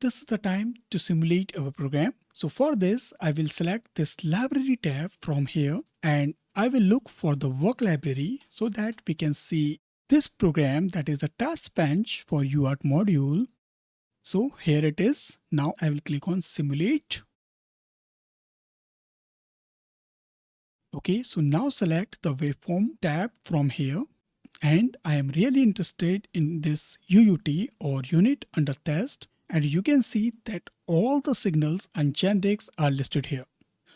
this is the time to simulate our program. So for this, I will select this library tab from here and I will look for the work library so that we can see this program, that is a TestBench for UART module. So here it is. Now I will click on simulate. Okay, so now select the waveform tab from here. And I am really interested in this UUT or unit under test. And you can see that all the signals and generics are listed here.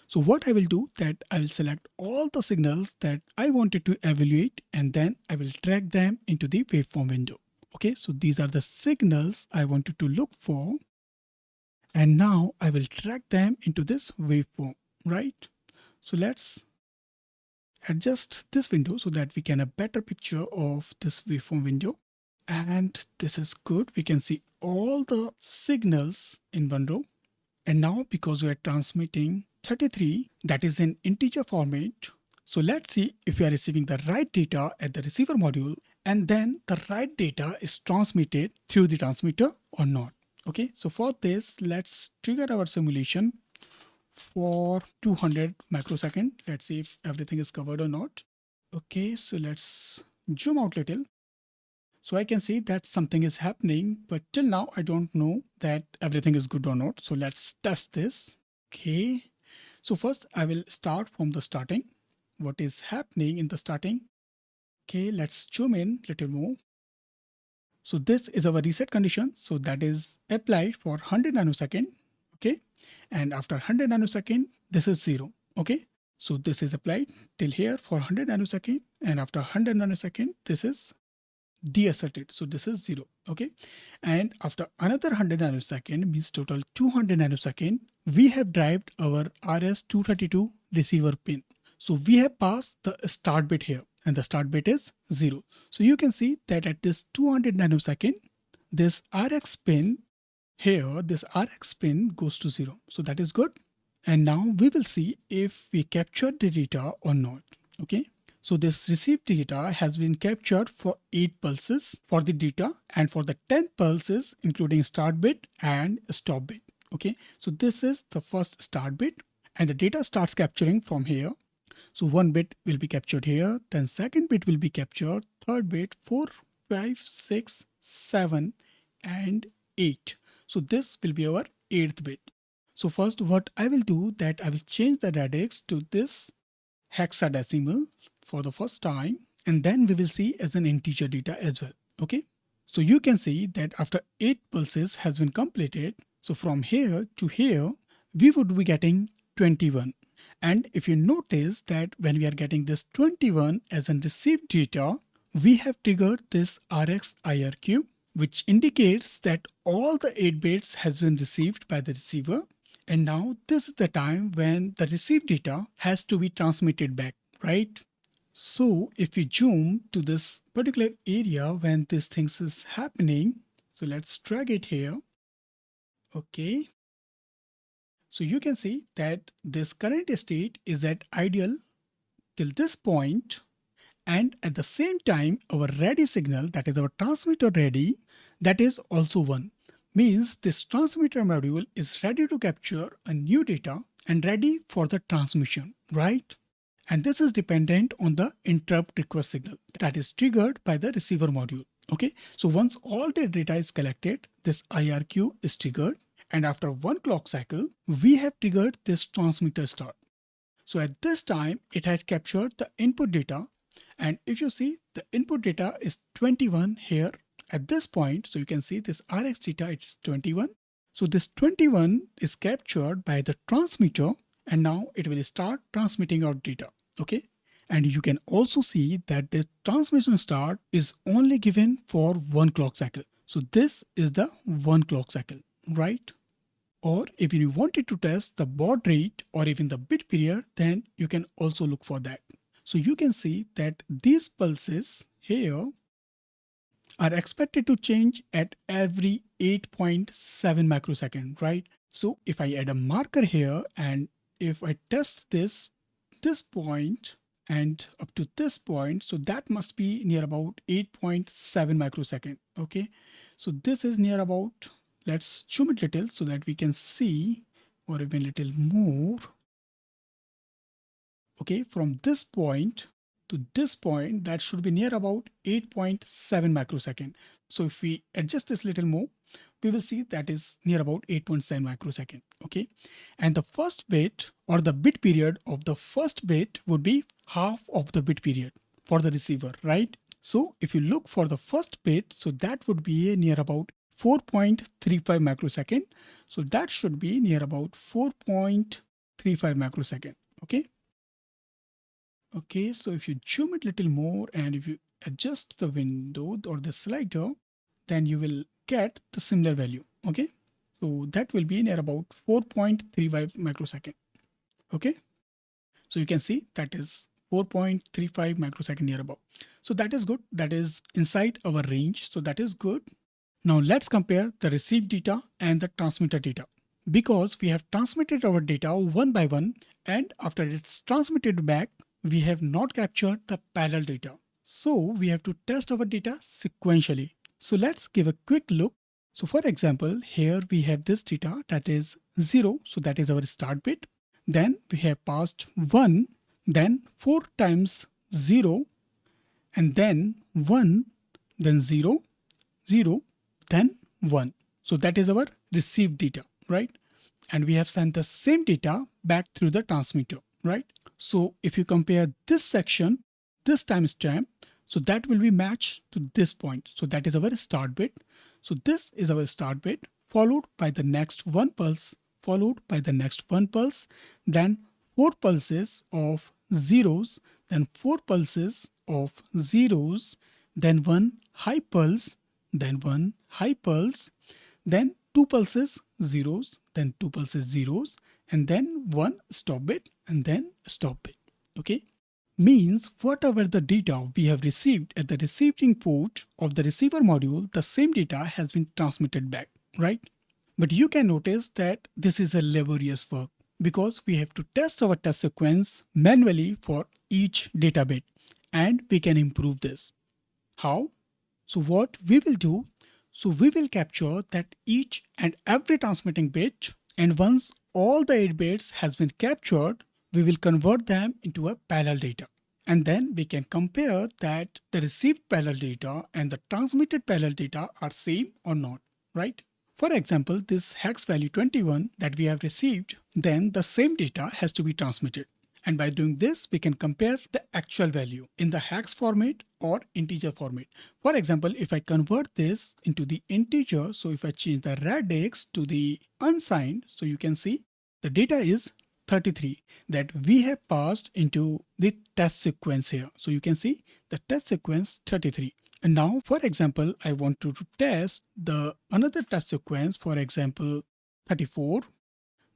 So what I will do, that I will select all the signals that I wanted to evaluate and then I will drag them into the waveform window. Okay, so these are the signals I wanted to look for. And now I will drag them into this waveform, right? So let's adjust this window so that we can have a better picture of this waveform window. And this is good. We can see all the signals in one row. And now because we are transmitting 33, that is in integer format. So let's see if we are receiving the right data at the receiver module and then the right data is transmitted through the transmitter or not. Okay, so for this, let's trigger our simulation for 200 microsecond. Let's see if everything is covered or not. Okay, so let's zoom out a little. So I can see that something is happening, but till now I don't know that everything is good or not. So let's test this. Okay, so first I will start from the starting. What is happening in the starting? Okay, let's zoom in a little more. So this is our reset condition. So that is applied for 100 nanosecond. Okay, and after 100 nanosecond, this is 0. Okay, so this is applied till here for 100 nanosecond, and after 100 nanosecond, this is deasserted. So this is 0. Okay, and after another 100 nanosecond, means total 200 nanosecond, we have derived our RS232 receiver pin. So we have passed the start bit here and the start bit is 0. So you can see that at this 200 nanosecond, this RX pin here, this RX pin goes to 0. So that is good. And now we will see if we captured the data or not. Okay. So this received data has been captured for 8 pulses for the data and for the 10 pulses, including start bit and stop bit. Okay. So this is the first start bit and the data starts capturing from here. So one bit will be captured here, then second bit will be captured, third bit, 4, 5, 6, 7, and 8. So this will be our 8th bit. So first what I will do, that I will change the radix to this hexadecimal for the first time, and then we will see as an integer data as well. Okay. So you can see that after 8 pulses has been completed, so from here to here, we would be getting 21. And if you notice that when we are getting this 21 as an received data, we have triggered this RX IRQ, which indicates that all the 8 bits has been received by the receiver. And now this is the time when the received data has to be transmitted back, right? So if you zoom to this particular area when this thing is happening, so let's drag it here. Okay. So you can see that this current state is at ideal till this point, and at the same time our ready signal, that is our transmitter ready, that is also 1. Means this transmitter module is ready to capture a new data and ready for the transmission, right? And this is dependent on the interrupt request signal that is triggered by the receiver module. Okay, so once all the data is collected, this IRQ is triggered, and after one clock cycle, we have triggered this transmitter start. So at this time, it has captured the input data. And if you see, the input data is 21 here at this point. So you can see this RX data, it's 21. So this 21 is captured by the transmitter, and now it will start transmitting out data. Okay. And you can also see that the transmission start is only given for 1 clock cycle. So this is the 1 clock cycle, right? Or if you wanted to test the baud rate or even the bit period, then you can also look for that. So you can see that these pulses here are expected to change at every 8.7 microsecond, right? So if I add a marker here and if I test this point and up to this point, so that must be near about 8.7 microsecond. Okay, so this is near about let's zoom it little so that we can see, or even little more. Okay, from this point to this point, that should be near about 8.7 microsecond. So if we adjust this little more, we will see that is near about 8.7 microsecond. Okay, and the first bit or the bit period of the first bit would be half of the bit period for the receiver, right? So if you look for the first bit, so that would be near about 4.35 microsecond. So that should be near about 4.35 microsecond. Okay. Okay, so if you zoom it a little more and if you adjust the window or the slider, then you will get the similar value. Okay, so that will be near about 4.35 microsecond. Okay, so you can see that is 4.35 microsecond near about. So that is good. That is inside our range. So that is good. Now let's compare the received data and the transmitted data. Because we have transmitted our data one by one, and after it's transmitted back, we have not captured the parallel data. So we have to test our data sequentially. So let's give a quick look. So for example, here we have this data that is 0. So that is our start bit. Then we have passed 1, then 4 times 0, and then 1, then 0, 0, then 1. So that is our received data, right? And we have sent the same data back through the transmitter, right? So if you compare this section, this timestamp, so that will be matched to this point. So that is our start bit. So this is our start bit, followed by the next one pulse, followed by the next one pulse, then 4 pulses of zeros, then 4 pulses of zeros, then one high pulse, then one high pulse, then 2 pulses zeros, then 2 pulses zeros, and then one stop bit, and then stop bit. Okay, means whatever the data we have received at the receiving port of the receiver module, the same data has been transmitted back, right? But you can notice that this is a laborious work because we have to test our test sequence manually for each data bit, and we can improve this. How? So what we will do, so we will capture that each and every transmitting bit, and once all the 8 bits has been captured, we will convert them into a parallel data. And then we can compare that the received parallel data and the transmitted parallel data are same or not, right? For example, this hex value 21 that we have received, then the same data has to be transmitted. And by doing this, we can compare the actual value in the hex format or integer format. For example, if I convert this into the integer, so if I change the radix to the unsigned, so you can see the data is 33 that we have passed into the test sequence here. So you can see the test sequence 33. And now, for example, I want to test the another test sequence, for example, 34.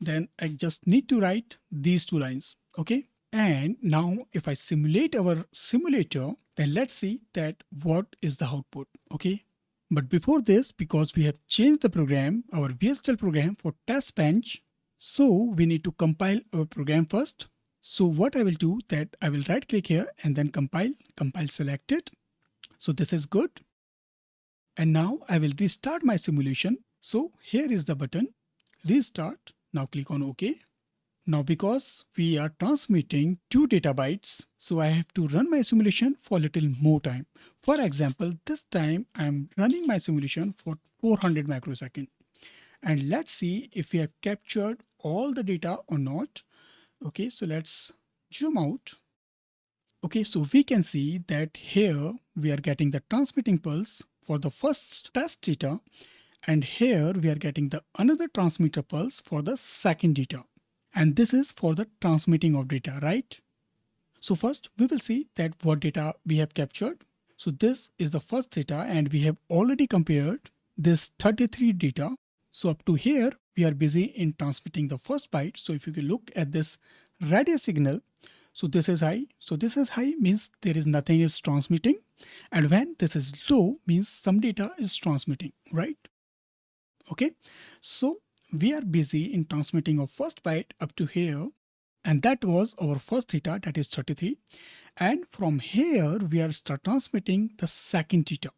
Then I just need to write these 2 lines. Okay. And now if I simulate our simulator, then let's see that what is the output. Okay. But before this, because we have changed the program, our VHDL program for TestBench, so we need to compile our program first. So what I will do that I will right click here and then compile selected. So this is good. And now I will restart my simulation. So here is the button, restart. Now click on OK. Now because we are transmitting 2 data bytes, so I have to run my simulation for a little more time. For example, this time I'm running my simulation for 400 microsecond. And let's see if we have captured all the data or not. Okay, so let's zoom out. Okay, so we can see that here we are getting the transmitting pulse for the first test data, and here we are getting the another transmitter pulse for the second data. And this is for the transmitting of data, right? So first we will see that what data we have captured. So this is the first data and we have already compared this 33 data. So up to here, we are busy in transmitting the first byte. So if you can look at this radio signal, so this is high. So this is high means there is nothing is transmitting. And when this is low means some data is transmitting, right? Okay. So we are busy in transmitting our first byte up to here. And that was our first data, that is 33. And from here, we are start transmitting the second data.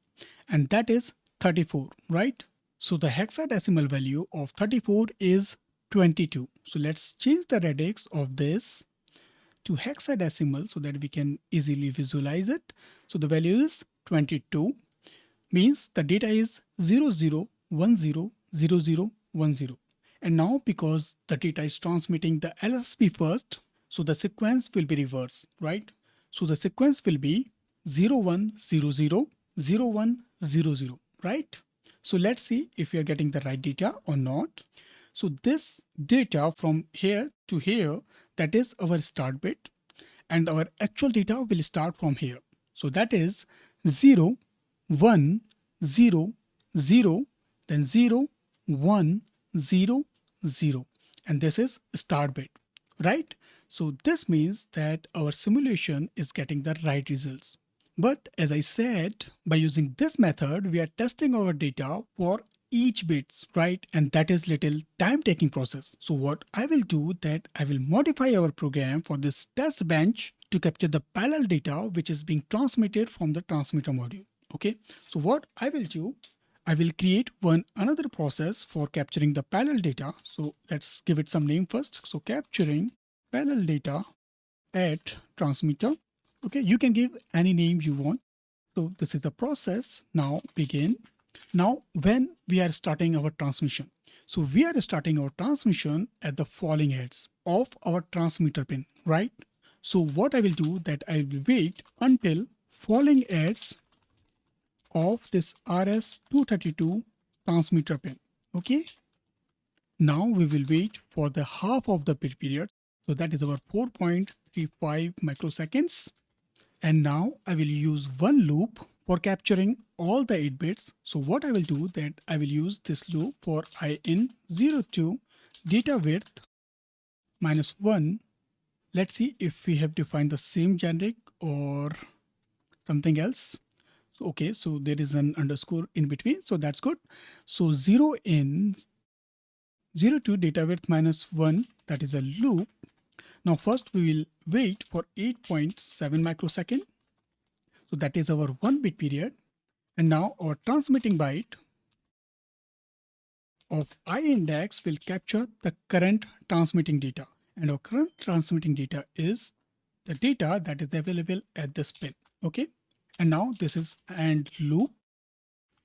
And that is 34, right? So the hexadecimal value of 34 is 22. So let's change the radix of this to hexadecimal so that we can easily visualize it. So the value is 22, means the data is 00100010. And now because the data is transmitting the LSB first, so the sequence will be reversed, right? So the sequence will be 01000100, right? So let's see if we are getting the right data or not. So this data from here to here, that is our start bit, and our actual data will start from here. So that is 0, 1, 0, 0, then 0, 1, 0, 0. And this is start bit, right? So this means that our simulation is getting the right results. But as I said, by using this method, we are testing our data for each bits, right? And that is little time taking process. So what I will do that I will modify our program for this test bench to capture the parallel data which is being transmitted from the transmitter module. Okay, so what I will do, I will create another process for capturing the parallel data. So let's give it some name first. So capturing parallel data at transmitter. Okay, you can give any name you want. So this is the process. Now begin. Now when we are starting our transmission. So we are starting our transmission at the falling edge of our transmitter pin, right? So what I will do that I will wait until falling edge of this RS232 transmitter pin. Okay. Now we will wait for the half of the bit period. So that is our 4.35 microseconds. And now I will use one loop for capturing all the 8 bits. So what I will do that I will use this loop for IN02 data width -1. Let's see if we have defined the same generic or something else. Okay, so there is an underscore in between, so that's good. So 0 in 02 data width -1, that is a loop. Now first we will wait for 8.7 microsecond. So that is our 1 bit period. And now our transmitting byte of I index will capture the current transmitting data. And our current transmitting data is the data that is available at this pin. Okay. And now this is AND loop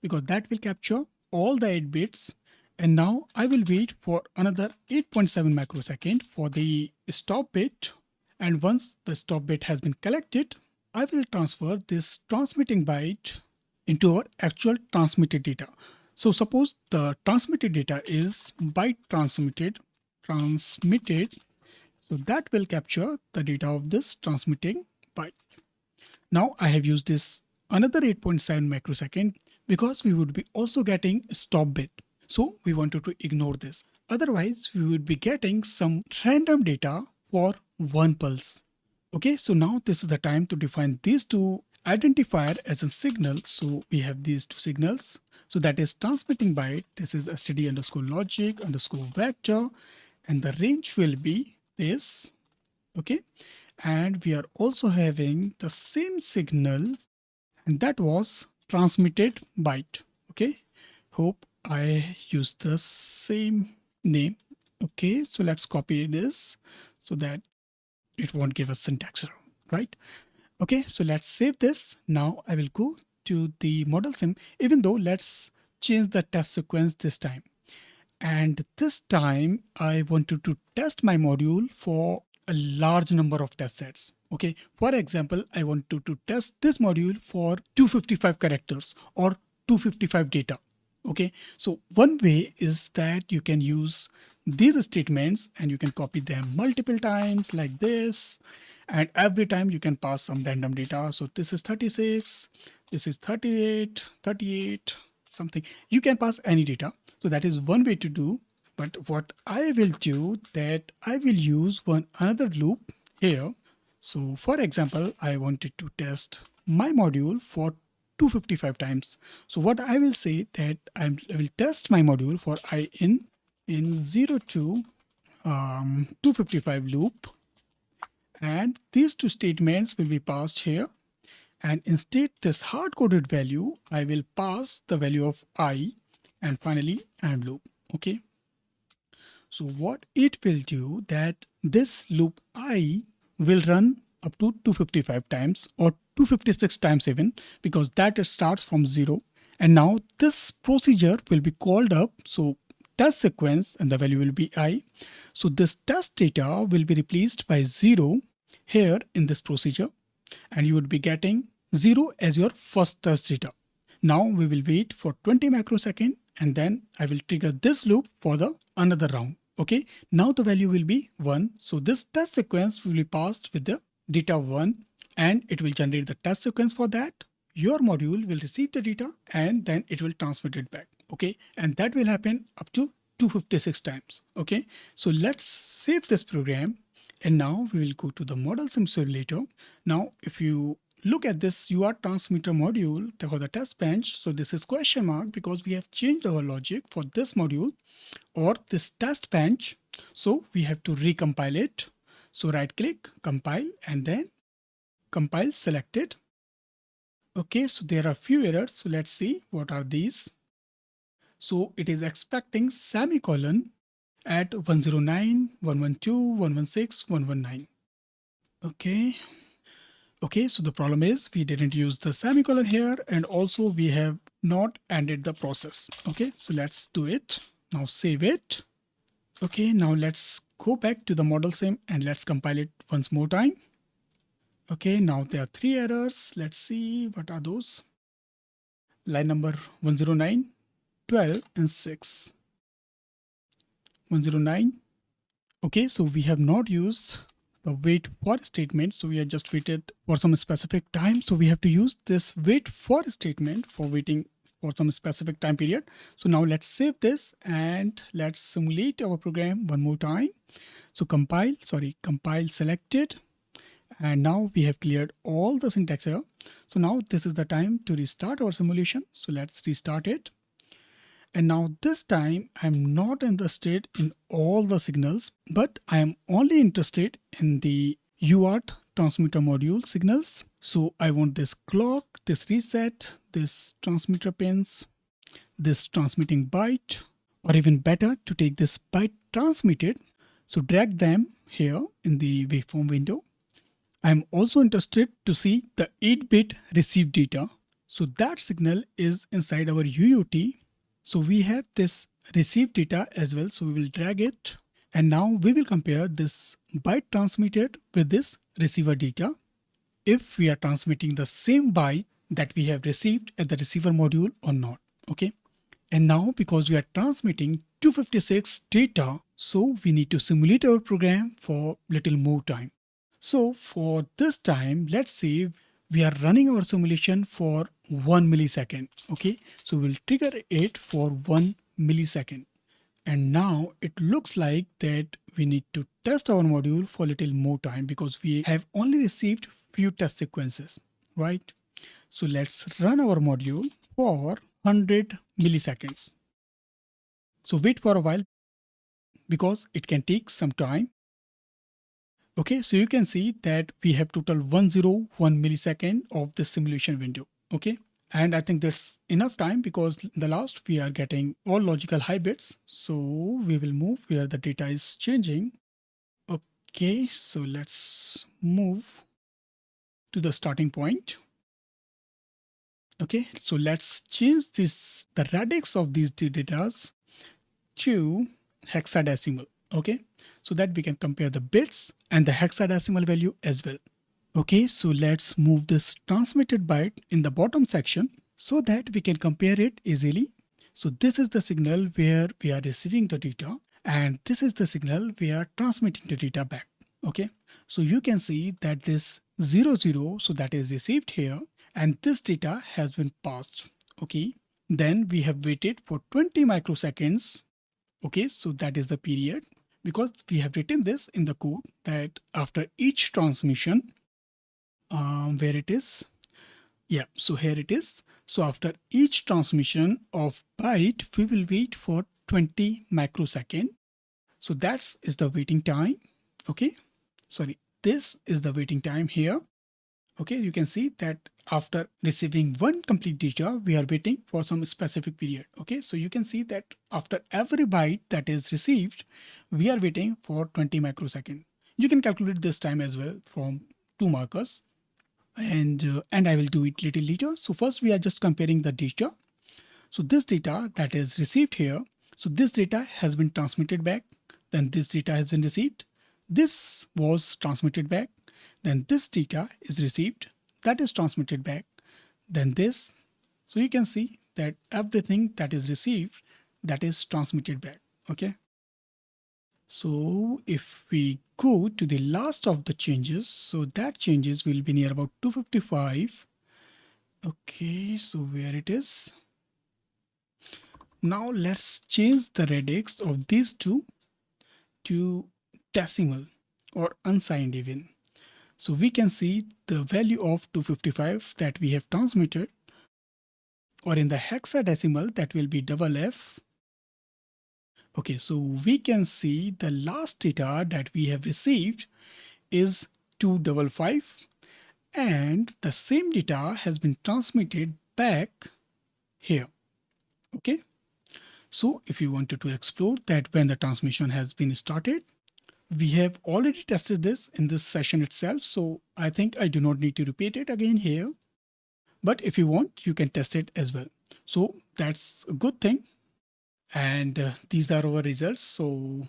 because that will capture all the 8 bits. And now I will wait for another 8.7 microsecond for the stop bit. And once the stop bit has been collected, I will transfer this transmitting byte into our actual transmitted data. So suppose the transmitted data is byte transmitted. So that will capture the data of this transmitting byte. Now I have used this another 8.7 microsecond because we would be also getting stop bit. So we wanted to ignore this. Otherwise, we would be getting some random data for one pulse. Okay, so now this is the time to define these two identifier as a signal. So we have these two signals. So that is transmitting byte. This is std underscore logic underscore vector, and the range will be this. Okay, and we are also having the same signal, and that was transmitted byte. Okay, hope I used the same name. Okay, so let's copy this so that it won't give us syntax error, right? Okay, so let's save this. Now I will go to the model sim, even though let's change the test sequence this time. And this time I wanted to test my module for a large number of test sets. Okay, for example, I wanted to test this module for 255 characters or 255 data. Okay, so one way is that you can use these statements and you can copy them multiple times like this. And every time you can pass some random data. So this is 36, this is 38, 38, something. You can pass any data. So that is one way to do. But what I will do that I will use another loop here. So for example, I wanted to test my module for 255 times. So what I will say that I will test my module for I in 0 to 255 loop, and these two statements will be passed here. And instead this hard-coded value, I will pass the value of I and finally and loop. Okay. So what it will do that this loop I will run up to 255 times or 256 times even, because that it starts from 0. And now this procedure will be called up. So test sequence and the value will be I. So this test data will be replaced by 0 here in this procedure, and you would be getting 0 as your first test data. Now we will wait for 20 microsecond, and then I will trigger this loop for the another round. Okay, now the value will be 1. So this test sequence will be passed with the data 1, and it will generate the test sequence for that. Your module will receive the data and then it will transmit it back. Okay, and that will happen up to 256 times. Okay, so let's save this program, and now we will go to the model sim simulator. Now if you look at this UART transmitter module for the test bench, so this is question mark because we have changed our logic for this module or this test bench. So we have to recompile it. So right click, compile, and then compile selected. Okay, so there are few errors. So let's see what are these. So it is expecting semicolon at 109, 112, 116, 119. Okay. Okay, so the problem is we didn't use the semicolon here, and also we have not ended the process. Okay, so let's do it. Now save it. Okay, now let's go back to the model sim and let's compile it once more time. Okay, now there are 3 errors. Let's see what are those. Line number 109, 12, and 6. 109. Okay, so we have not used the wait for statement. So we have just waited for some specific time. So we have to use this wait for statement for waiting for some specific time period. So now let's save this and let's simulate our program one more time. So compile selected. And now we have cleared all the syntax error. So now this is the time to restart our simulation. So let's restart it. And now this time I'm not interested in all the signals, but I am only interested in the UART transmitter module signals. So I want this clock, this reset, this transmitter pins, this transmitting byte, or even better to take this byte transmitted. So drag them here in the waveform window. I'm also interested to see the 8-bit received data. So that signal is inside our UUT. So we have this received data as well. So we will drag it. And now we will compare this byte transmitted with this receiver data. If we are transmitting the same byte that we have received at the receiver module or not. Okay. And now because we are transmitting 256 data, so we need to simulate our program for little more time. So for this time, let's say we are running our simulation for 1 millisecond. Okay, so we'll trigger it for 1 millisecond. And now it looks like that we need to test our module for a little more time because we have only received few test sequences, right? So let's run our module for 100 milliseconds. So wait for a while because it can take some time. Okay, so you can see that we have total 101 millisecond of the simulation window. Okay, and I think that's enough time because in the last we are getting all logical high bits. So we will move where the data is changing. Okay, so let's move to the starting point. Okay, so let's change the radix of these two datas to hexadecimal. Okay, so that we can compare the bits and the hexadecimal value as well. Okay, so let's move this transmitted byte in the bottom section so that we can compare it easily. So this is the signal where we are receiving the data, and this is the signal we are transmitting the data back. Okay, so you can see that this 00, so that is received here, and this data has been passed. Okay, then we have waited for 20 microseconds. Okay, so that is the period because we have written this in the code that after each transmission, where it is, yeah, so here it is. So after each transmission of byte, we will wait for 20 microsecond. So that is the waiting time. Okay, sorry, this is the waiting time here. Okay, you can see that after receiving one complete data, we are waiting for some specific period. Okay, so you can see that after every byte that is received, we are waiting for 20 microseconds. You can calculate this time as well from two markers, and I will do it little later. So first we are just comparing the data. So this data that is received here, so this data has been transmitted back, then this data has been received, this was transmitted back, then this data is received, that is transmitted back, then this. So you can see that everything that is received, that is transmitted back. Okay. So if we go to the last of the changes, so that changes will be near about 255. Okay, so where it is? Now let's change the radix of these two to decimal or unsigned even. So we can see the value of 255 that we have transmitted, or in the hexadecimal that will be double F. Okay, so we can see the last data that we have received is 255, and the same data has been transmitted back here. Okay, so if you wanted to explore that when the transmission has been started, we have already tested this in this session itself, so I think I do not need to repeat it again here. But if you want, you can test it as well. So that's a good thing. And these are our results. So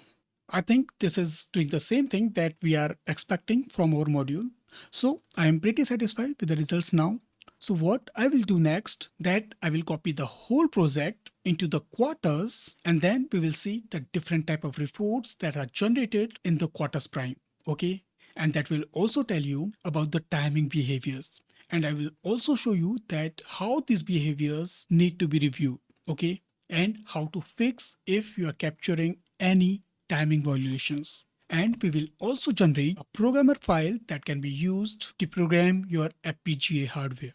I think this is doing the same thing that we are expecting from our module. So I am pretty satisfied with the results now. So what I will do next, that I will copy the whole project into the quarters, and then we will see the different type of reports that are generated in the quarters prime. Okay. And that will also tell you about the timing behaviors. And I will also show you that how these behaviors need to be reviewed. Okay. And how to fix if you are capturing any timing violations. And we will also generate a programmer file that can be used to program your FPGA hardware.